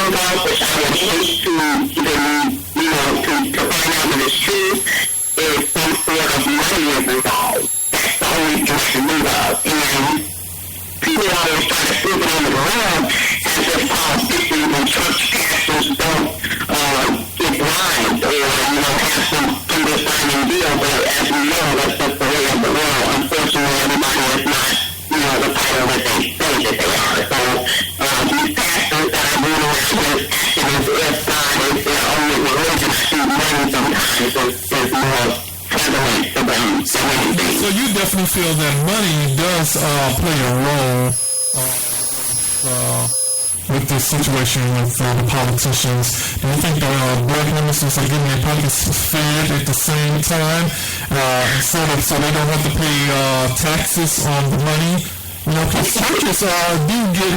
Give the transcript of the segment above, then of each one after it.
things off, which I would hate to even, to find out that it's true, is some sort of money is involved. That's the only thing I can think of. And people always try to flip it on the ground as if politicians and church pastors don't get bribed or, have some understanding deal, but as we know, that's just the way of the world. Unfortunately, everybody is not, the title that they say that they are. So, these pastors that are going around just acting as if God is their only religion, I think money sometimes is more prevalent to them than anything. So you definitely feel that money does play a role with this situation with the politicians. Do you think the black ministers are getting their pockets fed at the same time, so they don't have to pay taxes on the money? Because churches do get,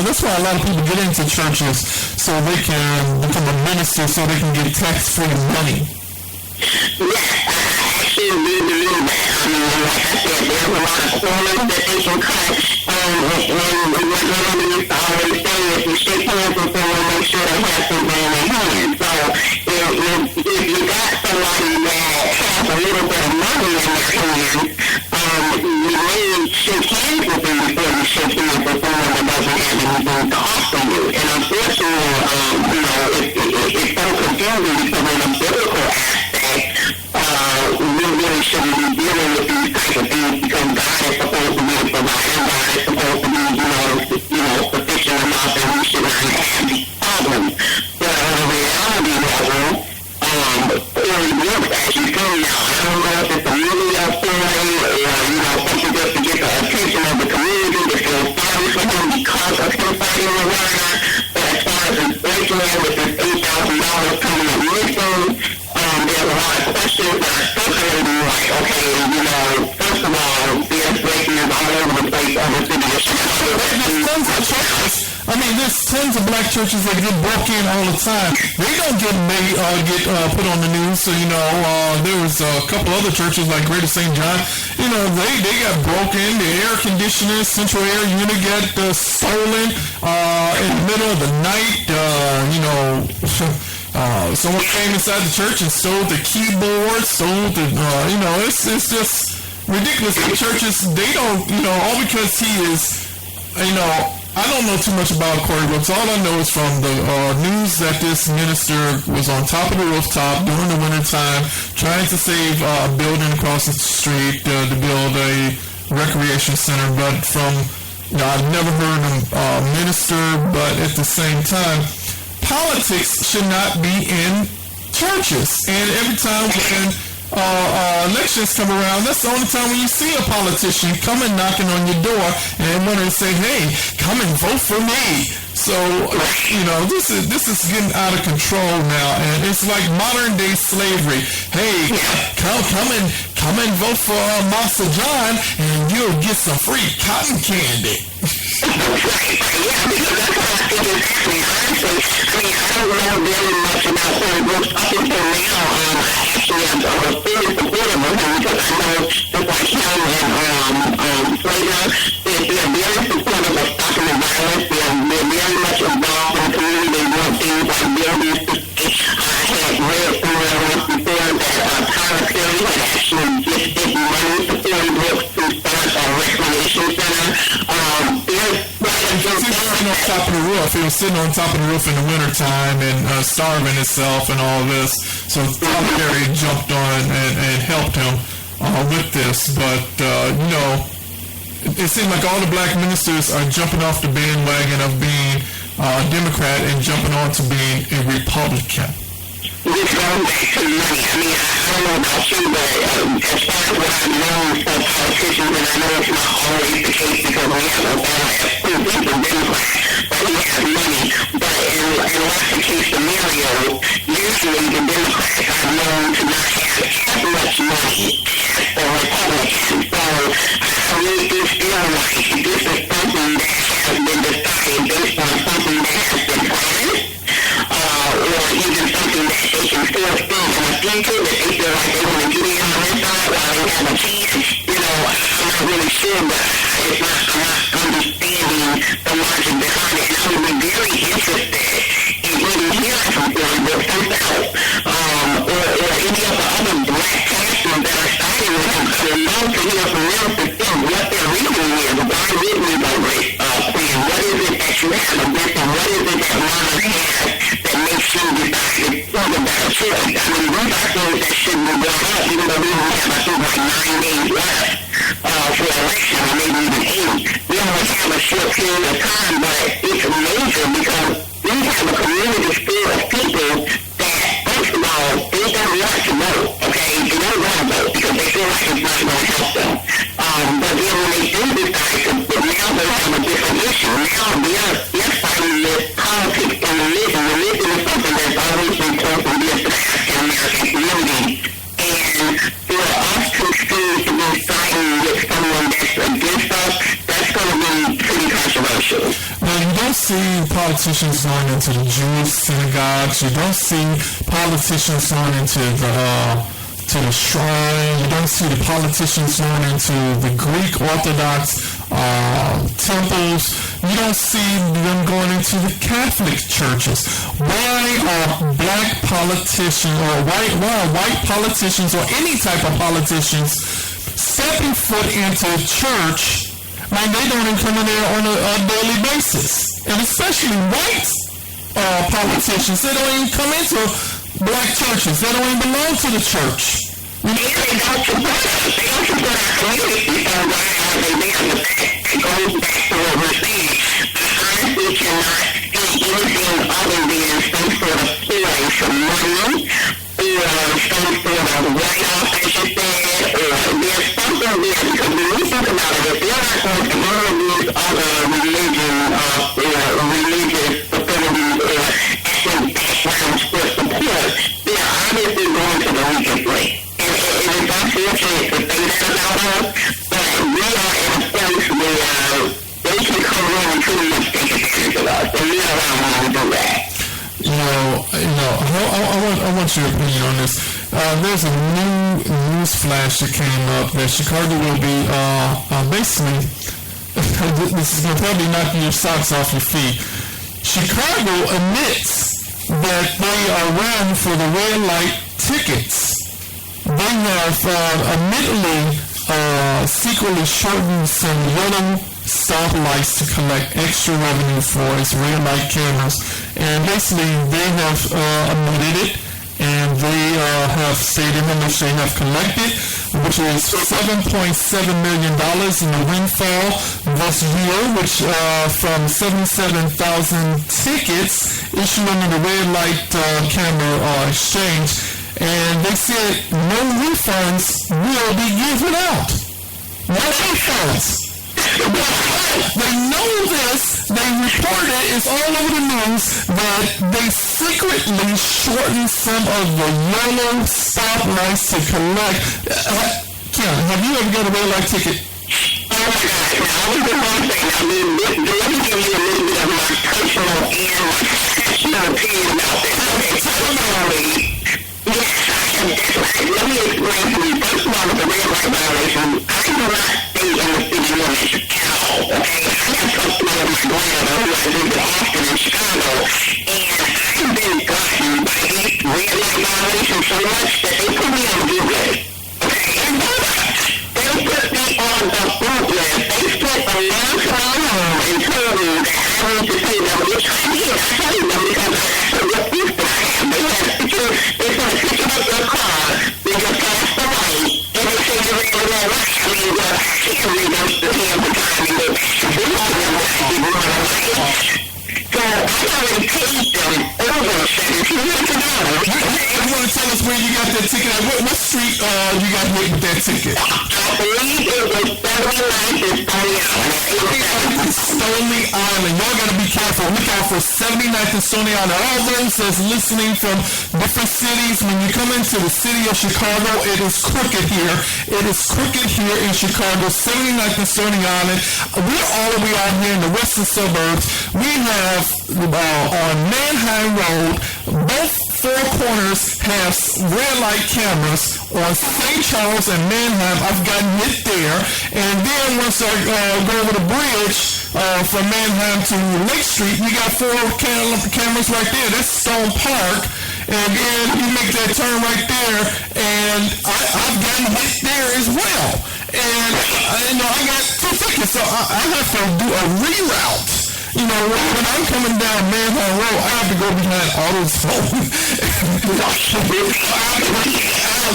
that's why a lot of people get into churches, so they can become a minister, so they can get tax-free money. Yes, I actually do believe that. Like I said, there's a lot of corners that they can cut. When what Mama used to always say, if you shake hands with someone, make sure they have something in their hand. So if you got somebody that has a little bit of money in their hand, you may shake hands with them before you shake hands with someone that doesn't have anything to offer you. And unfortunately, it's so confusing because in a biblical aspect, we really shouldn't be dealing with these types of things because God is supposed to be a provider. God is supposed to be, sufficient enough that we should not have these problems. But on a reality level, it looks as you say now. I don't know if it's a media story or, something just to get the attention of the community to feel sorry for him because of him fighting the war. But as far as inflation with this $8,000 coming up missing, there's a lot of questions that are circulating like, okay, first of all, the inflation is all over the place on the city of Chicago. There's tons of churches. There's tons of black churches that get broke in all the time. They don't get put on the news. So, there was a couple other churches like Greater St. John. They got broken. The air conditioner, central air unit got stolen in the middle of the night. Someone came inside the church and stole the keyboard, stole the, it's just ridiculous. The churches, they don't, all because he is, I don't know too much about Corey Brooks. All I know is from the news that this minister was on top of the rooftop during the wintertime trying to save a building across the street to build a recreation center. But I've never heard him minister, but at the same time, politics should not be in churches. And every time when elections come around, that's the only time when you see a politician coming knocking on your door and want to say, hey, come and vote for me. So, this is getting out of control now, and it's like modern day slavery. Hey, come and vote for Master John, and you'll get some free cotton candy. Yeah, because that's what I think is happening. Honestly, I don't know very much about Corey Brooks up until now. I'm fully supportive of him because I know just like him and Spreaker, they're very supportive of stopping the violence. They're very much involved in the community. They want things like buildings to stay. I had read somewhere once before that Tyler Perry had actually gifted money to Corey Brooks to start a recreation center. He was sitting on top of the roof in the wintertime and starving himself and all this. So Tyler Perry jumped on and helped him with this. But, it seemed like all the black ministers are jumping off the bandwagon of being Democrat and jumping on to being a Republican. This goes back to money. I don't know about you, but as far as what I've known from politicians, and I know it's not always the case because we have Obama as president, Democrat, but he has money. But in lots of case scenarios, usually the Democrats are known to not have as much money as the Republicans. So I really do feel like this is something that has been decided based on something that has been promised. Or even something that they can still think in the future that they feel like they want to get in on this side while they have a chance. I'm not really sure, but I'm not understanding the logic behind it. And I would be very interested in even hearing from them, but folks out, or any of the other black pastors that are starting with him, I would love to hear from them to see what their reasoning is. Why did we go with plan? What is it that you have against it? What is it that Mama has that makes you decide to think about a choice? I mean, these are things that should be brought up, even though we only have, I think, like 9 days left for election, or maybe even 8. We only have a short period of time, but it's major because we have a community full of people that, first of all, they don't want to vote, okay? They don't want to vote because they feel like it's not going to help them. But then when they do decide to, now they have a different issue. Now they're fighting with politics and religion. Religion is something that's always been close to the African American community. And for us to choose to be fighting with someone that's against us, that's going to be pretty controversial. Now, you don't see politicians going into the Jewish synagogues. You don't see politicians going into the shrine. You don't see the politicians going into the Greek Orthodox temples. You don't see them going into the Catholic churches. Why are black politicians or why are white politicians or any type of politicians stepping foot into church when they don't even come in there on a daily basis? And especially white politicians, they don't even come into black churches. They don't even belong to the church. They don't support us. They don't support our community. So why are they there? But that goes back to what we're saying. I honestly cannot think anything other than some sort of ploy for money or some sort of write-off, as you said, or there's something there because when we think about it, if they're not going to one of these other religion or religious facilities or ethnic backgrounds for support, they're obviously going to the weakest link. And it's unfortunate to say that about us, but we are in a place where they can come in and pretty much take advantage of us, and we don't allow them to do that. I want your opinion on this. There's a new news flash that came up that Chicago will be basically, this is going to probably knock your socks off your feet. Chicago admits that they are run for the red light tickets. They have admittedly secretly shortened some yellow stoplights to collect extra revenue for its red light cameras. And basically, they have admitted it, and they have stated how much they have collected, which is $7.7 million in the windfall this year, which from 77,000 tickets issued under the red light camera exchange. And they said no refunds will be given out. No refunds. They know this. They reported it. It's all over the news that they secretly shortened some of the yellow stoplights to collect. Kim, have you ever got a red light ticket? Oh my gosh, now I was just going to say, I mean, let me give you a little bit of my personal and my professional opinion about this. Okay, personally, yes, I have definitely, let me explain to you. First of all, with the red light violation, I do not stay in the city limits at all, okay? I have customers of my grandmother who I visit often in Chicago, and I've been gotten by these red light violations so much that they put me on good list, okay? And they put me on the food list. They spent a long time and told me that I need to see them, which I did. I told them because I said, what is that? They had a picture, they put a picture of their car, they just passed the light, and they said you ran a red light. I mean, well, I can't reverse the hand the time and go back to this one when I didn't run a light. So I already paid them over $1,700. You want to tell us where you got that ticket at? What street you got hit with that ticket? I believe it was 79th and Stony Island. Stony Island. Y'all got to be careful. Look out for 79th and Stony Island. All those that's listening from different cities, when you come into the city of Chicago, it is crooked here. It is crooked here in Chicago, 79th and Stony Island. We're all the way out here in the western suburbs. We have on Manheim Road, both four corners have red light cameras on St. Charles and Manheim. I've gotten hit there. And then once I go over the bridge from Manheim to Lake Street, you got 4 cameras right there. That's Stone Park. And then you make that turn right there, and I've gotten hit there as well. And, I got 2 tickets, so I have to do a reroute. When I'm coming down Manheim Road, I have to go behind AutoZone. I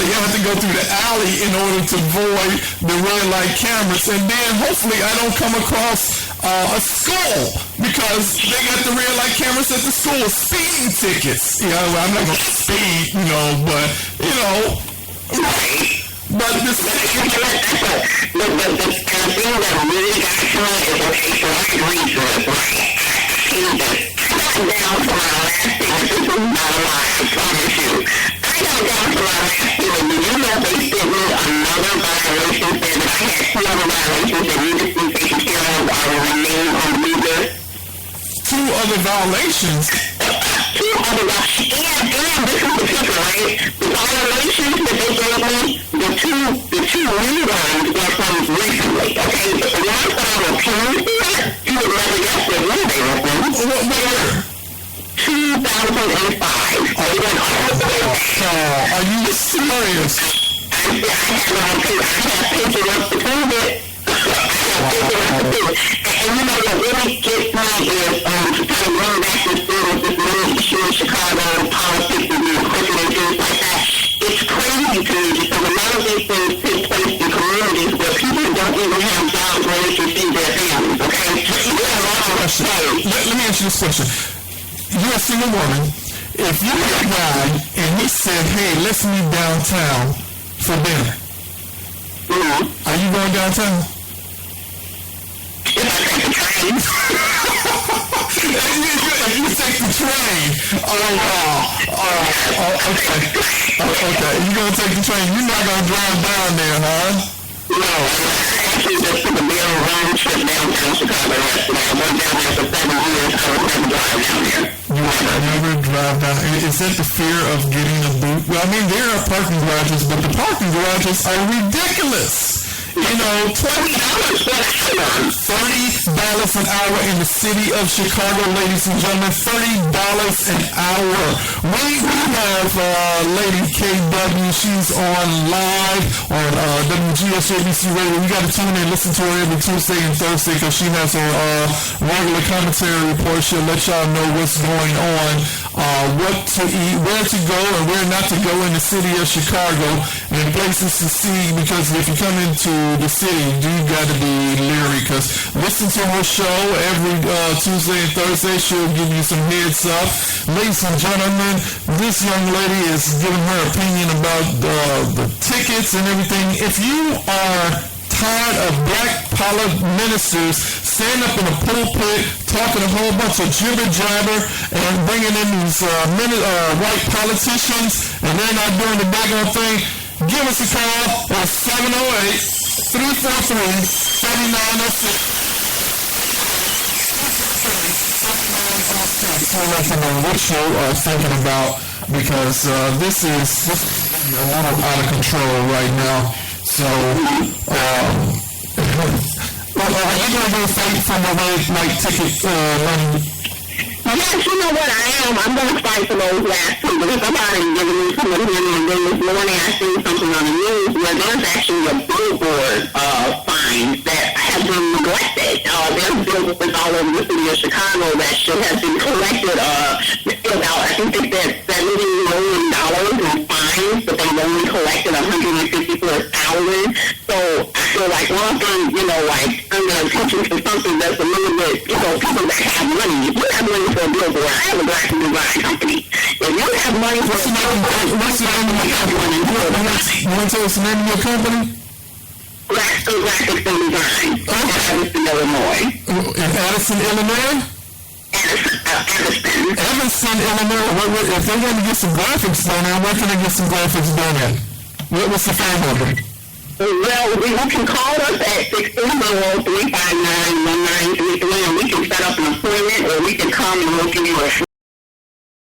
have to go through the alley in order to avoid the red light cameras. And then hopefully I don't come across a school because they got the red light cameras at the school. Speeding tickets. I'm not going to speed, but, But this the thing that really got to it is, okay, so I agree to it, right? I got down to my last thing, this is not a lie, I promise you. I got down to my last thing, and you know they sent me another violation, said that I had 2 other violations that needed to be taken care of, I will remain on the new list. 2 other violations? 2 other violations, and this is the kicker, right? The violations that they gave me, the two new ones were from recently, okay? But the ones that I refused to, you would never guess that when they were from. What year? 2005. They went all the way back. Are you serious? I have pictures up to prove it. And what really gets me is to kind of run back and forth with this little issue in Chicago, politics and equipment and things like that. It's crazy to me because a lot of these things take place in communities where people don't even have jobs where they can feed their families, okay? Let me ask you this question. You're a single woman. If you had a guy and he said, hey, let's meet downtown for dinner, are you going downtown? If I take the train. If you take the train. Okay. You're going to take the train. You're not going to drive down there, huh? No, I actually just took a real road trip downtown Chicago yesterday. I went down there for 7 years. I would never drive down there. You would never drive down. Is that the fear of getting a boot? Well, I mean, there are parking garages, but the parking garages are ridiculous. $20 an hour in the city of Chicago, ladies and gentlemen. $30 an hour. We have Lady KW. She's on live on WGSJBC Radio. You got to tune in, listen to her every Tuesday and Thursday because she has her regular commentary report. She'll let y'all know what's going on, what to eat, where to go, and where not to go in the city of Chicago, and places to see. Because if you come into the city, you got to be leery because listen to her show every Tuesday and Thursday. She'll give you some heads up. Ladies and gentlemen, this young lady is giving her opinion about the tickets and everything. If you are tired of black ministers standing up in a pulpit talking a whole bunch of jibber jabber and bringing in these white politicians and they're not doing the daggone thing, give us a call at 708-343-7906. So let me know what you are thinking about because this is a little out of control right now. So, are you going to go fight for the like ticket money? Yes, you know what I am. I'm going to fight for those last 2 because I'm already giving me some opinion. And then this morning I seen something on the news where there's actually a billboard fine that has been neglected. There's billboards all over the city of Chicago that should have been collected about, I think they said $70 million in fines, but they've only collected $154,000. So I feel like one thing, like under attention to something that's a little bit, people that have money. If you have money for a billboard, I have a graphic design company. If you have money for a billboard, what's the name of your company? You want to tell us the name of your company? Graphics and Design in Addison, Illinois. In Addison, Illinois? Addison, Illinois. If they want to get some graphics done there, where can they get some graphics done at? What's the phone number? Well, you can call us at 630-359-1933 and we can set up an appointment or we can come and we'll give you a